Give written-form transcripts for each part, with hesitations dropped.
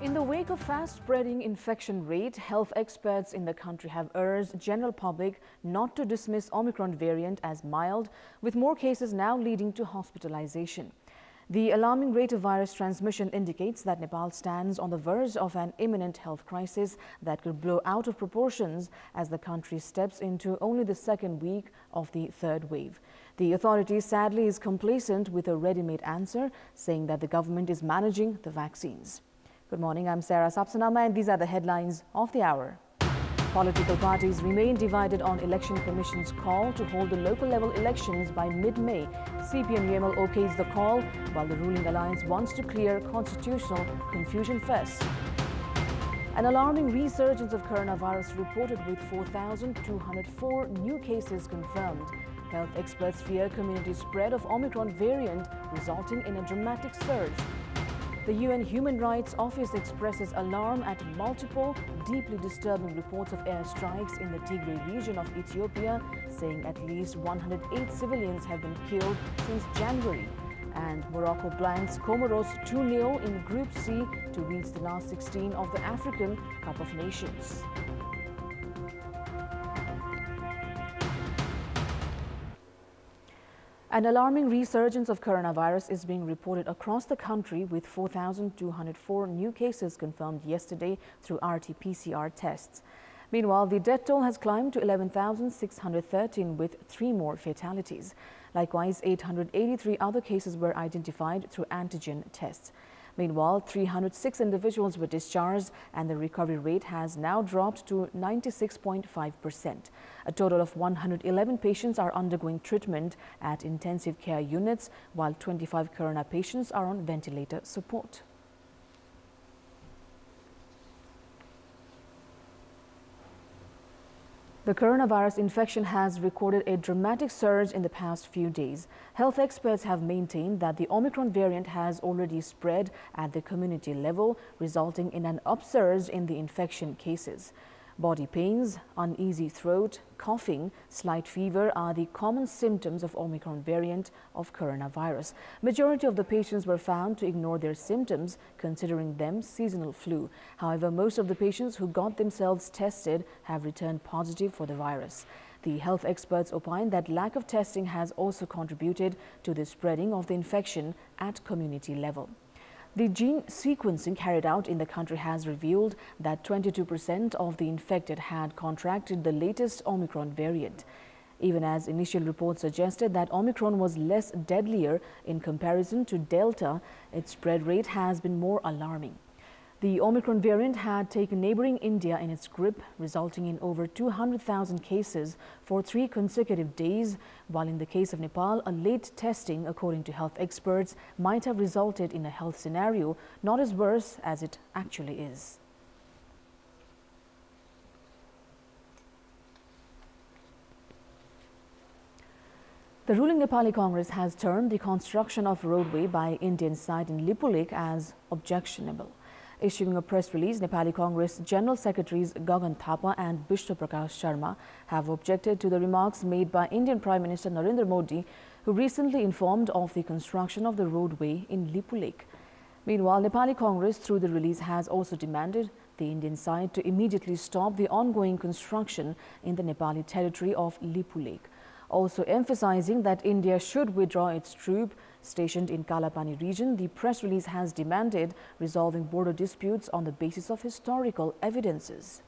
In the wake of fast-spreading infection rate, health experts in the country have urged general public not to dismiss Omicron variant as mild, with more cases now leading to hospitalization. The alarming rate of virus transmission indicates that Nepal stands on the verge of an imminent health crisis that could blow out of proportions as the country steps into only the second week of the third wave. The authority sadly is complacent with a ready-made answer, saying that the government is managing the vaccines. Good morning, I'm Sarah Sapsanama and these are the headlines of the hour. Political parties remain divided on Election Commission's call to hold the local level elections by mid-May. CPM-UML okays the call, while the ruling alliance wants to clear constitutional confusion first. An alarming resurgence of coronavirus reported with 4,204 new cases confirmed. Health experts fear community spread of Omicron variant, resulting in a dramatic surge. The UN Human Rights Office expresses alarm at multiple, deeply disturbing reports of airstrikes in the Tigray region of Ethiopia, saying at least 108 civilians have been killed since January. And Morocco blanks Comoros 2-0 in Group C to reach the last 16 of the African Cup of Nations. An alarming resurgence of coronavirus is being reported across the country, with 4,204 new cases confirmed yesterday through RT-PCR tests. Meanwhile, the death toll has climbed to 11,613 with 3 more fatalities. Likewise, 883 other cases were identified through antigen tests. Meanwhile, 306 individuals were discharged and the recovery rate has now dropped to 96.5%. A total of 111 patients are undergoing treatment at intensive care units, while 25 corona patients are on ventilator support. The coronavirus infection has recorded a dramatic surge in the past few days. Health experts have maintained that the Omicron variant has already spread at the community level, resulting in an upsurge in the infection cases. Body pains, uneasy throat, coughing, slight fever are the common symptoms of Omicron variant of coronavirus. Majority of the patients were found to ignore their symptoms, considering them seasonal flu. However, most of the patients who got themselves tested have returned positive for the virus. The health experts opine that lack of testing has also contributed to the spreading of the infection at community level. The gene sequencing carried out in the country has revealed that 22% of the infected had contracted the latest Omicron variant. Even as initial reports suggested that Omicron was less deadlier in comparison to Delta, its spread rate has been more alarming. The Omicron variant had taken neighboring India in its grip, resulting in over 200,000 cases for 3 consecutive days, while in the case of Nepal, a late testing, according to health experts, might have resulted in a health scenario not as worse as it actually is. The ruling Nepal Congress has termed the construction of roadway by Indian side in Lipulekh as objectionable. Issuing a press release, Nepal Congress General Secretaries Gagan Thapa and Bishnu Prakash Sharma have objected to the remarks made by Indian Prime Minister Narendra Modi, who recently informed of the construction of the roadway in Lipulekh. Meanwhile, Nepal Congress, through the release, has also demanded the Indian side to immediately stop the ongoing construction in the Nepali territory of Lipulekh, also emphasizing that India should withdraw its troop stationed in Kalapani region. The press release has demanded resolving border disputes on the basis of historical evidences.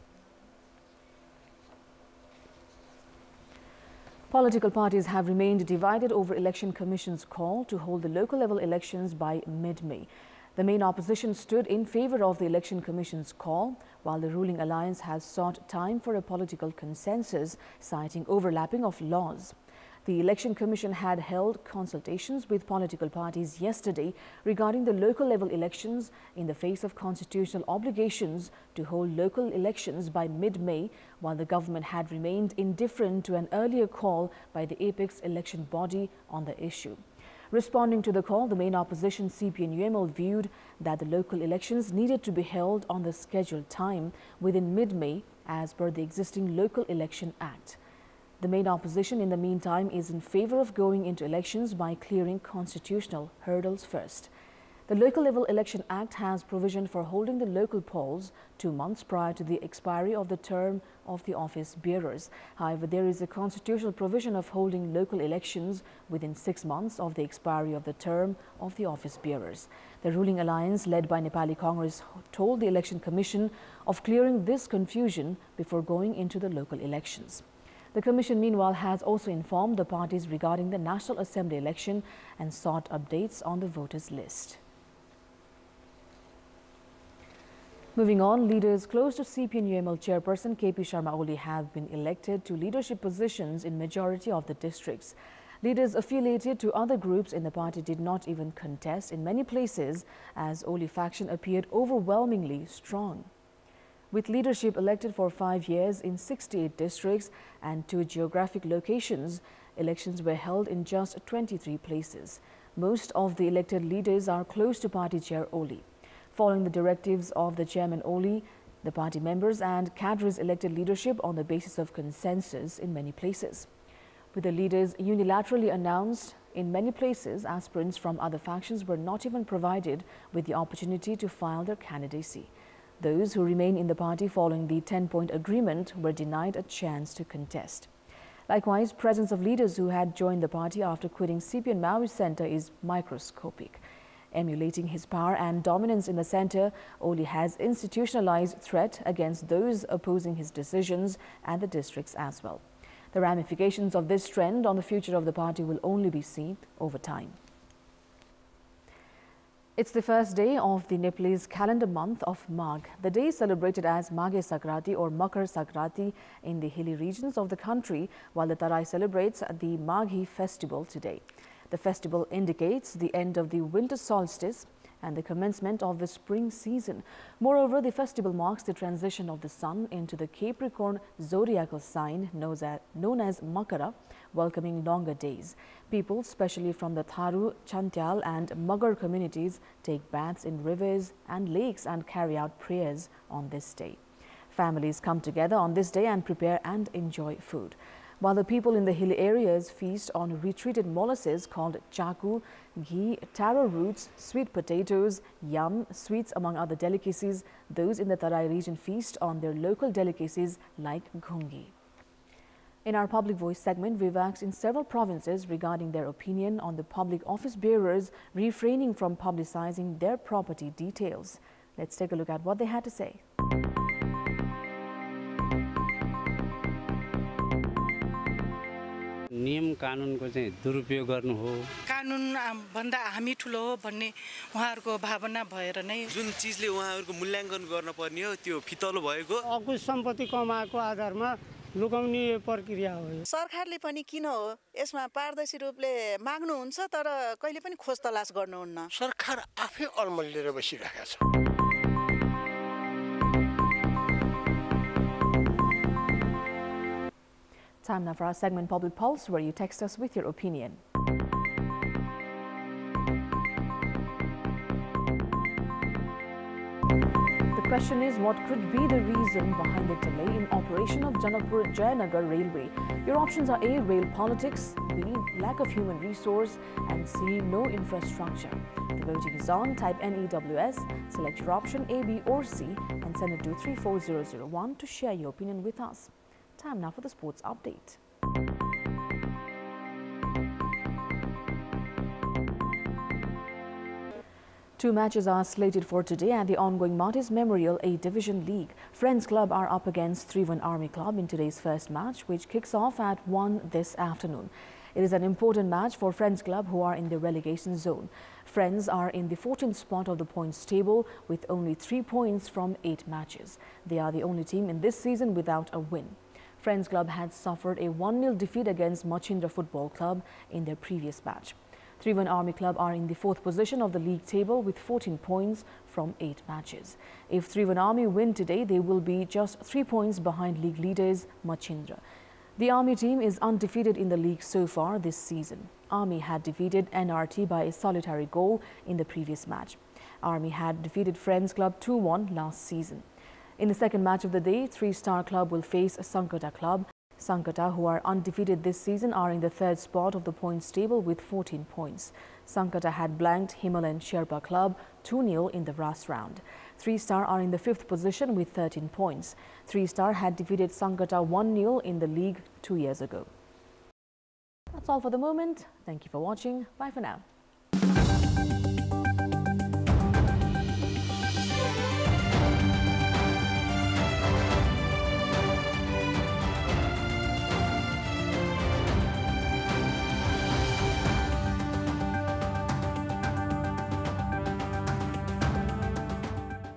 Political parties have remained divided over Election Commission's call to hold the local level elections by mid-May. The main opposition stood in favor of the Election Commission's call, while the ruling alliance has sought time for a political consensus, citing overlapping of laws. The Election Commission had held consultations with political parties yesterday regarding the local level elections in the face of constitutional obligations to hold local elections by mid-May, while the government had remained indifferent to an earlier call by the apex election body on the issue. Responding to the call, the main opposition CPM-UML viewed that the local elections needed to be held on the scheduled time within mid-May as per the existing Local Election Act. The main opposition, in the meantime, is in favor of going into elections by clearing constitutional hurdles first. The Local Level Election Act has provision for holding the local polls 2 months prior to the expiry of the term of the office bearers. However, there is a constitutional provision of holding local elections within 6 months of the expiry of the term of the office bearers. The ruling alliance led by Nepal Congress told the Election Commission of clearing this confusion before going into the local elections. The Commission, meanwhile, has also informed the parties regarding the National Assembly election and sought updates on the voters' list. Moving on, leaders close to CPN-UML chairperson KP Sharma Oli have been elected to leadership positions in majority of the districts. Leaders affiliated to other groups in the party did not even contest in many places as Oli faction appeared overwhelmingly strong. With leadership elected for 5 years in 68 districts and 2 geographic locations, elections were held in just 23 places. Most of the elected leaders are close to party chair Oli. Following the directives of the chairman Oli, the party members and cadres elected leadership on the basis of consensus in many places. With the leaders unilaterally announced, in many places, aspirants from other factions were not even provided with the opportunity to file their candidacy. Those who remain in the party following the 10-point agreement were denied a chance to contest. Likewise, presence of leaders who had joined the party after quitting CPN Maoist Center is microscopic. Emulating his power and dominance in the center, Oli has institutionalized threat against those opposing his decisions and the districts as well. The ramifications of this trend on the future of the party will only be seen over time. It's the first day of the Nepalese calendar month of Magh. The day is celebrated as Maghi Sagrati or Makar Sagrati in the hilly regions of the country, while the Tarai celebrates the Maghi Festival today. The festival indicates the end of the winter solstice and the commencement of the spring season. Moreover, the festival marks the transition of the sun into the Capricorn zodiacal sign known as Makara, welcoming longer days. People, especially from the Tharu, Chantyal and Magar communities, take baths in rivers and lakes and carry out prayers on this day. Families come together on this day and prepare and enjoy food, while the people in the hilly areas feast on retreated molasses called chaku, ghee, taro roots, sweet potatoes, yam, sweets among other delicacies. Those in the Tarai region feast on their local delicacies like ghungi. In our Public Voice segment, we've asked in several provinces regarding their opinion on the public office bearers refraining from publicizing their property details. Let's take a look at what they had to say. नियम कानुनको चाहिँ दुरुपयोग गर्नु हो कानुन भन्दा हामी ठुलो हो भन्ने उहाँहरुको भावना भएर नै जुन चीजले उहाँहरुको मूल्याङ्कन गर्न पर्ने हो त्यो फितलो भएको अकुश सम्पत्ति कमाएको आधारमा लुकाउने प्रक्रिया हो। सरकारले पनि किन हो यसमा पारदर्शी रूपले माग्नु हुन्छ तर कहिले पनि खोज तलास गर्नुहुन्न। सरकार आफै अलमल्लिएर बसिरहेको छ। Time now for our segment Public Pulse, where you text us with your opinion. The question is, what could be the reason behind the delay in operation of Janakpur-Jayanagar Railway? Your options are A, rail politics, B, lack of human resource, and C, no infrastructure. The voting is on. Type NEWS, select your option A, B or C and send it to 34001 to share your opinion with us. Time now for the sports update. Two matches are slated for today at the ongoing Martyrs Memorial A Division League. Friends Club are up against 3-1 Army Club in today's first match, which kicks off at 1 this afternoon. It is an important match for Friends Club, who are in the relegation zone. Friends are in the 14th spot of the points table with only 3 points from 8 matches. They are the only team in this season without a win. Friends Club had suffered a 1-0 defeat against Machindra Football Club in their previous match. 3-1 Army Club are in the 4th position of the league table with 14 points from 8 matches. If 3-1 Army win today, they will be just 3 points behind league leaders Machindra. The Army team is undefeated in the league so far this season. Army had defeated NRT by a solitary goal in the previous match. Army had defeated Friends Club 2-1 last season. In the second match of the day, 3-Star Club will face Sankata Club. Sankata, who are undefeated this season, are in the third spot of the points table with 14 points. Sankata had blanked Himalayan Sherpa Club 2-0 in the last round. 3-Star are in the fifth position with 13 points. 3-Star had defeated Sankata 1-0 in the league 2 years ago. That's all for the moment. Thank you for watching. Bye for now.